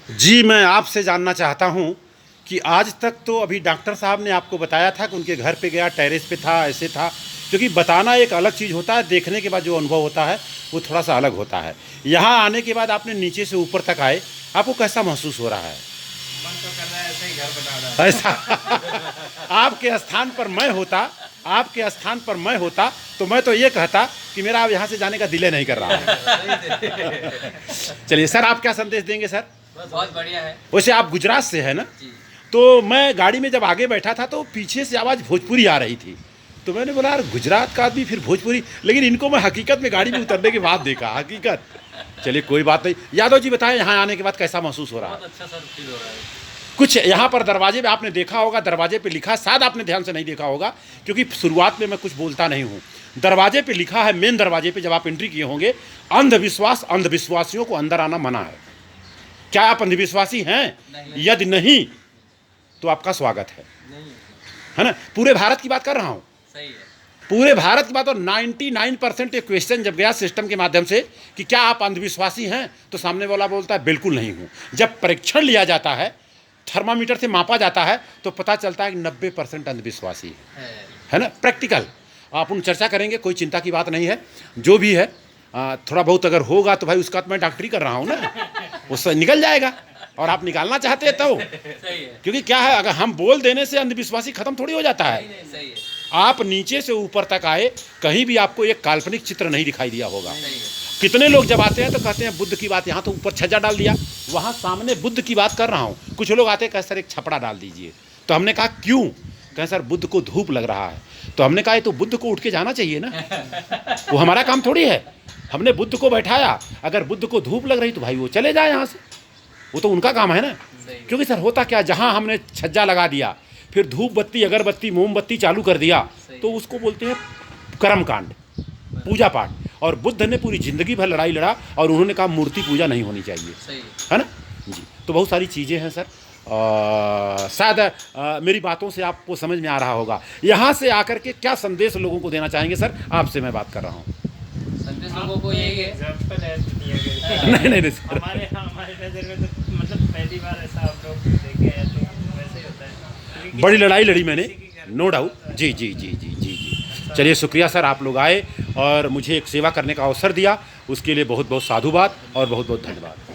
जी, मैं आपसे जानना चाहता हूँ कि आज तक तो अभी डॉक्टर साहब ने आपको बताया था कि उनके घर पे गया, टेरेस पे था, ऐसे था। क्योंकि बताना एक अलग चीज़ होता है, देखने के बाद जो अनुभव होता है वो थोड़ा सा अलग होता है। यहाँ आने के बाद आपने नीचे से ऊपर तक आए, आपको कैसा महसूस हो रहा है? मन तो कर रहा है ऐसे ही घर बना रहा है। ऐसा आपके स्थान पर मैं होता, आपके स्थान पर मैं होता तो मैं तो ये कहता कि मेरा अब यहाँ से जाने का दिल ही नहीं कर रहा है। चलिए सर, आप क्या संदेश देंगे सर? बहुत बढ़िया है। वैसे आप गुजरात से है ना? जी। तो मैं गाड़ी में जब आगे बैठा था तो पीछे से आवाज़ भोजपुरी आ रही थी, तो मैंने बोला यार गुजरात का आदमी फिर भोजपुरी, लेकिन इनको मैं हकीकत में गाड़ी में उतरने के बाद देखा, हकीकत। चलिए कोई बात नहीं। यादव जी बताएं, यहाँ आने के बाद कैसा महसूस हो रहा है? बहुत अच्छा सर फील हो रहा है। कुछ यहाँ पर दरवाजे पे आपने देखा होगा, दरवाजे पे लिखा, शायद आपने ध्यान से नहीं देखा होगा क्योंकि शुरुआत में मैं कुछ बोलता नहीं हूँ। दरवाजे पे लिखा है, मेन दरवाजे पे जब आप एंट्री किए होंगे, अंधविश्वास, अंधविश्वासियों को अंदर आना मना है। क्या आप अंधविश्वासी हैं? नहीं। यदि नहीं तो आपका स्वागत है, नहीं है ना? पूरे भारत की बात कर रहा हूँ, सही है। पूरे भारत की बात। और 99% ये क्वेश्चन जब गया सिस्टम के माध्यम से कि क्या आप अंधविश्वासी हैं, तो सामने वाला बोलता है बिल्कुल नहीं हूँ। जब परीक्षण लिया जाता है, थर्मामीटर से मापा जाता है, तो पता चलता है कि 90% अंधविश्वासी है ना? प्रैक्टिकल आप उन चर्चा करेंगे, कोई चिंता की बात नहीं है। जो भी है थोड़ा बहुत अगर होगा तो भाई उसका तो मैं डॉक्टरी कर रहा हूँ ना, उससे निकल जाएगा। और आप निकालना चाहते हैं तो सही है। क्योंकि क्या है, अगर हम बोल देने से अंधविश्वासी खत्म थोड़ी हो जाता है। नहीं, सही है। आप नीचे से ऊपर तक आए, कहीं भी आपको एक काल्पनिक चित्र नहीं दिखाई दिया होगा। सही है। कितने लोग जब आते हैं तो कहते हैं बुद्ध की बात, यहाँ तो ऊपर छज्जा डाल दिया, वहाँ सामने बुद्ध की बात कर रहा हूँ। कुछ लोग आते हैं, कहते सर एक छपड़ा डाल दीजिए। तो हमने कहा क्यों? कहें सर बुद्ध को धूप लग रहा है। तो हमने कहा ये तो बुद्ध को उठ के जाना चाहिए ना, वो हमारा काम थोड़ी है। हमने बुद्ध को बैठाया, अगर बुद्ध को धूप लग रही तो भाई वो चले जाए यहाँ से, वो तो उनका काम है ना। क्योंकि सर होता क्या, जहाँ हमने छज्जा लगा दिया, फिर धूप बत्ती, अगरबत्ती, मोमबत्ती चालू कर दिया, तो उसको बोलते हैं कर्मकांड, पूजा पाठ। और बुद्ध ने पूरी जिंदगी भर लड़ाई लड़ा और उन्होंने कहा मूर्ति पूजा नहीं होनी चाहिए, सही है ना जी। तो बहुत सारी चीज़ें हैं सर, शायद मेरी बातों से आपको समझ में आ रहा होगा। यहाँ से आकर के क्या संदेश लोगों को देना चाहेंगे सर? आपसे मैं बात कर रहा हूँ। संदेश लोगों को यही है। एग्जाम्पल है दिया गया। नहीं सर, हमारे नज़र में तो मतलब पहली बार ऐसा आप लोग देखे हैं, तो वैसे ही होता है। बड़ी लड़ाई लड़ी मैंने, नो डाउट। जी जी जी जी जी जी। चलिए शुक्रिया सर, आप लोग आए और मुझे एक सेवा करने का अवसर दिया, उसके लिए बहुत बहुत साधुवाद और बहुत बहुत धन्यवाद।